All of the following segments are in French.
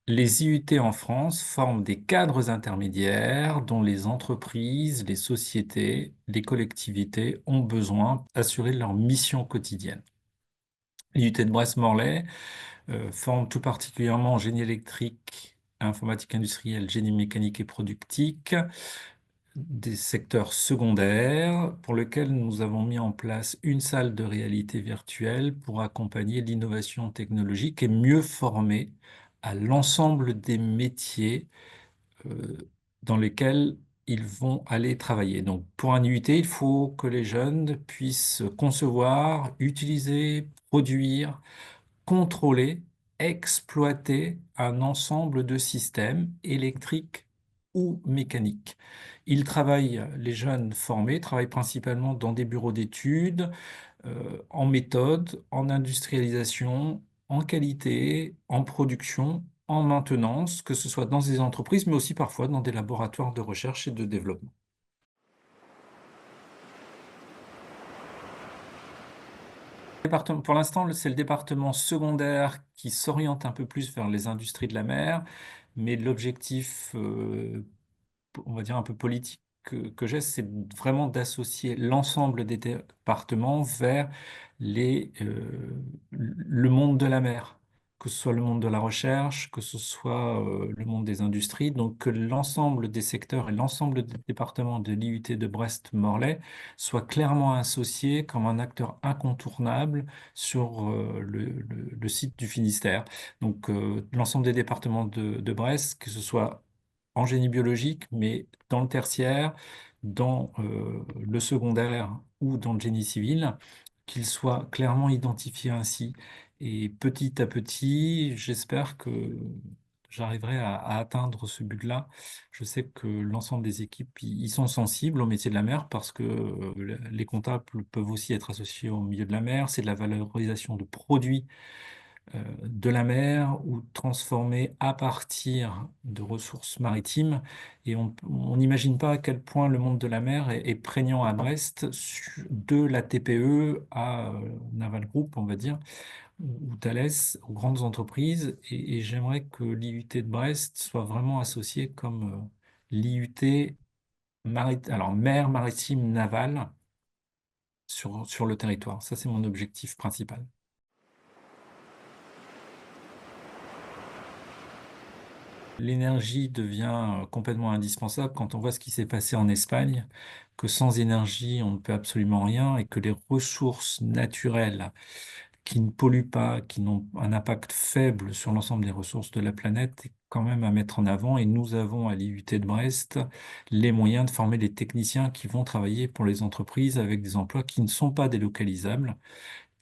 Les IUT en France forment des cadres intermédiaires dont les entreprises, les sociétés, les collectivités ont besoin d'assurer leur mission quotidienne. L'IUT de Brest-Morlaix forme tout particulièrement en génie électrique, informatique industrielle, génie mécanique et productique, des secteurs secondaires pour lesquels nous avons mis en place une salle de réalité virtuelle pour accompagner l'innovation technologique et mieux former à l'ensemble des métiers euh, dans lesquels ils vont aller travailler. Donc, pour un IUT, il faut que les jeunes puissent concevoir, utiliser, produire, contrôler, exploiter un ensemble de systèmes électriques ou mécaniques. Les jeunes formés travaillent principalement dans des bureaux d'études, en méthode, en industrialisation, en qualité, en production, en maintenance, que ce soit dans des entreprises, mais aussi parfois dans des laboratoires de recherche et de développement. Pour l'instant, c'est le département secondaire qui s'oriente un peu plus vers les industries de la mer, mais l'objectif, on va dire un peu politique que j'ai, c'est vraiment d'associer l'ensemble des départements vers le monde de la mer, que ce soit le monde de la recherche, que ce soit le monde des industries, donc que l'ensemble des secteurs et l'ensemble des départements de l'IUT de Brest-Morlaix soient clairement associés comme un acteur incontournable sur le site du Finistère. Donc l'ensemble des départements de Brest, que ce soit en génie biologique, mais dans le tertiaire, dans le secondaire ou dans le génie civil, qu'ils soient clairement identifiés ainsi. Et petit à petit, j'espère que j'arriverai à atteindre ce but-là. Je sais que l'ensemble des équipes y sont sensibles au métier de la mer parce que les comptables peuvent aussi être associés au milieu de la mer. C'est de la valorisation de produits de la mer ou transformés à partir de ressources maritimes. Et on n'imagine pas à quel point le monde de la mer est prégnant à Brest, de la TPE à Naval Group, on va dire, ou Thales, aux grandes entreprises. Et j'aimerais que l'IUT de Brest soit vraiment associé comme l'IUT alors mer maritime navale sur le territoire. Ça, c'est mon objectif principal. L'énergie devient complètement indispensable quand on voit ce qui s'est passé en Espagne, que sans énergie, on ne peut absolument rien et que les ressources naturelles qui ne polluent pas, qui n'ont un impact faible sur l'ensemble des ressources de la planète, est quand même à mettre en avant. Et nous avons à l'IUT de Brest les moyens de former les techniciens qui vont travailler pour les entreprises avec des emplois qui ne sont pas délocalisables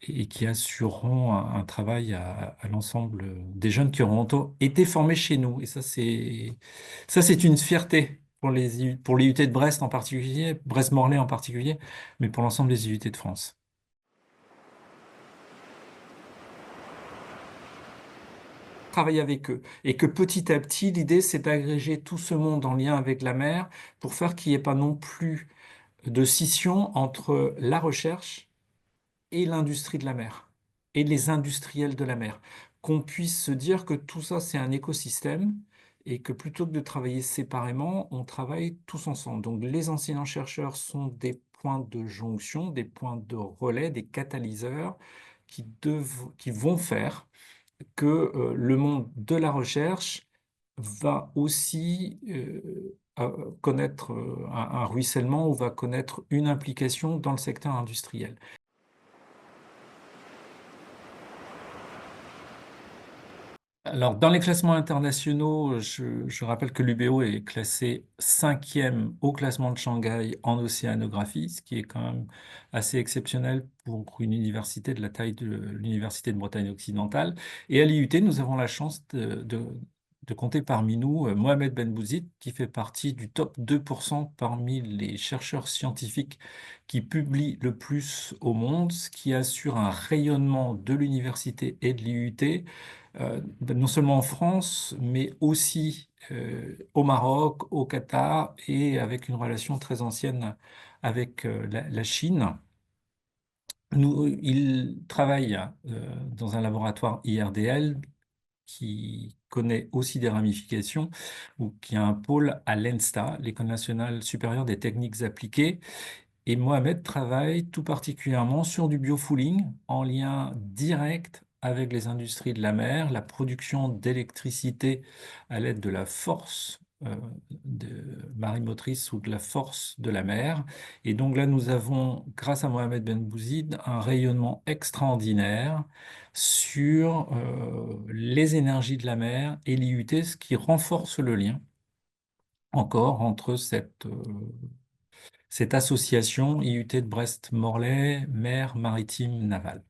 et qui assureront un travail à l'ensemble des jeunes qui auront été formés chez nous. Et ça, c'est une fierté pour les IUT de Brest en particulier, Brest-Morlaix en particulier, mais pour l'ensemble des IUT de France. Travailler avec eux. Et que petit à petit, l'idée, c'est d'agréger tout ce monde en lien avec la mer pour faire qu'il n'y ait pas non plus de scission entre la recherche et l'industrie de la mer et les industriels de la mer. Qu'on puisse se dire que tout ça, c'est un écosystème et que plutôt que de travailler séparément, on travaille tous ensemble. Donc les enseignants-chercheurs sont des points de jonction, des points de relais, des catalyseurs qui vont faire que le monde de la recherche va aussi connaître un ruissellement ou va connaître une implication dans le secteur industriel. Alors, dans les classements internationaux, je rappelle que l'UBO est classé cinquième au classement de Shanghai en océanographie, ce qui est quand même assez exceptionnel pour une université de la taille de l'Université de Bretagne occidentale. Et à l'IUT, nous avons la chance de compter parmi nous Mohamed Ben Bouzid, qui fait partie du top 2% parmi les chercheurs scientifiques qui publient le plus au monde, ce qui assure un rayonnement de l'université et de l'IUT non seulement en France, mais aussi au Maroc, au Qatar et avec une relation très ancienne avec la Chine. Il travaille dans un laboratoire IRDL qui connaît aussi des ramifications, ou qui a un pôle à l'ENSTA, l'École nationale supérieure des techniques appliquées. Et Mohamed travaille tout particulièrement sur du biofouling en lien direct avec les industries de la mer, la production d'électricité à l'aide de la force marémotrice ou de la force de la mer. Et donc là, nous avons, grâce à Mohamed Ben Bouzid, un rayonnement extraordinaire sur les énergies de la mer et l'IUT, ce qui renforce le lien encore entre cette association IUT de Brest-Morlaix, mer maritime navale.